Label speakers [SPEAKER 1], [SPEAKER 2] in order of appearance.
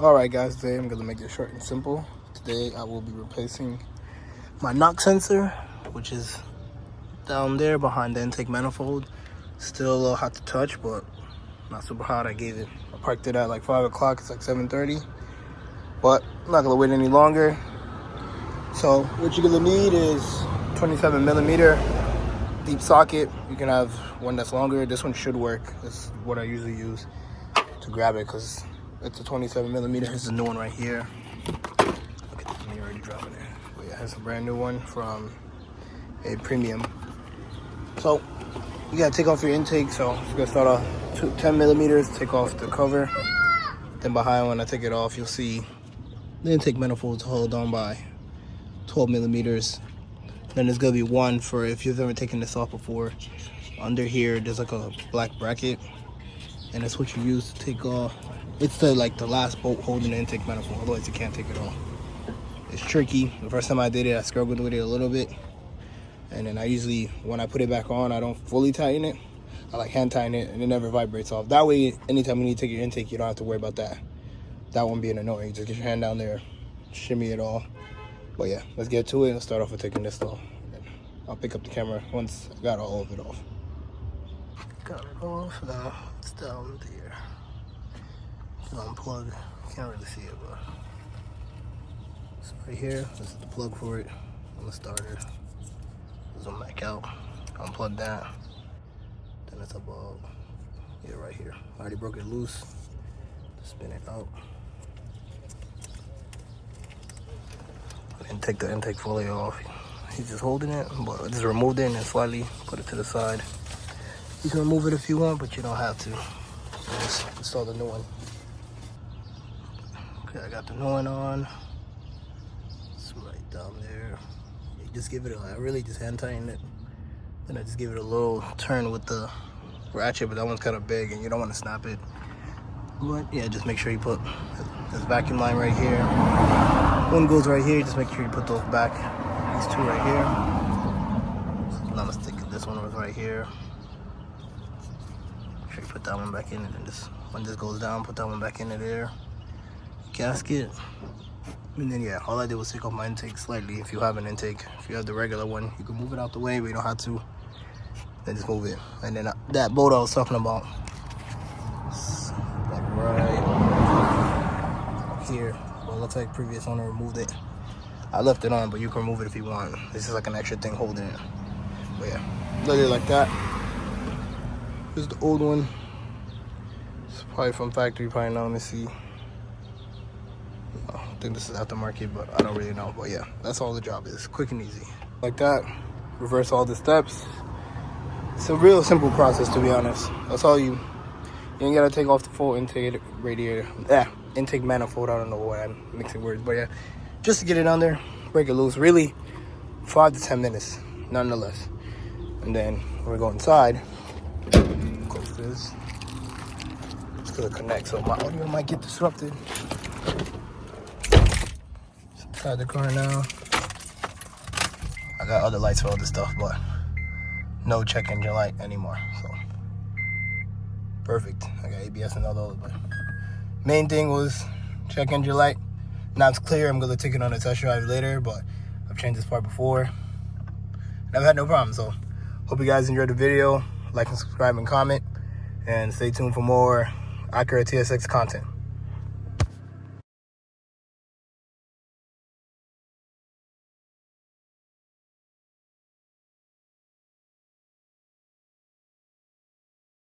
[SPEAKER 1] Alright guys, today I'm going to make it short and simple. Today I will be replacing my knock sensor, which is down there behind the intake manifold. Still a little hot to touch, but not super hot. I parked it at like 5 o'clock, it's like 7:30. But I'm not going to wait any longer. So what you're going to need is 27 millimeter deep socket. You can have one that's longer. This one should work. This is what I usually use to grab it because it's a 27 millimeter. Here's the new one right here. Look at me already dropping it. But yeah, here's a brand new one from a premium. So you gotta take off your intake. So you're gonna start off 10 millimeters, take off the cover. Then behind, when I take it off, you'll see the intake manifold is held on by 12 millimeters. Then there's gonna be one for if you've ever taken this off before. Under here, there's like a black bracket, and that's what you use to take off. It's the last bolt holding the intake manifold, otherwise you can't take it off. It's tricky. The first time I did it, I struggled with it a little bit. And then I usually, when I put it back on, I don't fully tighten it. I like hand tighten it, and it never vibrates off. That way, anytime you need to take your intake, you don't have to worry about that. That one being annoying. Just get your hand down there, shimmy it all. But yeah, let's get to it. Let's start off with taking this off. I'll pick up the camera once I got all of it off. Got it off. Now it's down there. Unplug. Can't really see it, but it's right here. This is the plug for it on the starter. Zoom back out. Unplug that. Then it's about right here. I already broke it loose. Spin it out. I didn't take the intake fully off. He's just holding it, but I just removed it and then slightly put it to the side. You can remove it if you want, but you don't have to. Just install the new one. Okay, I got the new one on. It's right down there. You just give it I really just hand tighten it. Then I just give it a little turn with the ratchet, but that one's kind of big and you don't want to snap it. But yeah, just make sure you put this vacuum line right here. One goes right here, just make sure you put those back. These two right here. So I'm not mistaken, this one was right here. Make sure you put that one back in, and then when this goes down, put that one back into there. Gasket. And then yeah, all I did was take off my intake slightly if you have an intake. If you have the regular one, you can move it out the way, but you don't have to. Then just move it. And then that bolt I was talking about, like right here. Well, it looks like previous owner removed it. I left it on, but you can remove it if you want. This is like an extra thing holding it. But yeah, literally like that. This is the old one. It's probably from factory, probably not. Let me see. I think this is aftermarket, but I don't really know. But yeah, that's all the job is. Quick and easy. Like that. Reverse all the steps. It's a real simple process, to be honest. That's all you ain't gotta take off the full intake radiator. Intake manifold. I don't know why I'm mixing words, but yeah, just to get it on there, break it loose. Really, 5 to 10 minutes, nonetheless. And then when we go inside, close this. It's gonna connect, so my audio might get disrupted. Inside the car now. I got other lights for other stuff, but no check engine light anymore. So perfect. I got ABS and all those, but main thing was check engine light. Now it's clear. I'm gonna take it on a test drive later, but I've changed this part before and I've had no problem. So hope you guys enjoyed the video. Like and subscribe and comment, and stay tuned for more Acura Tsx content.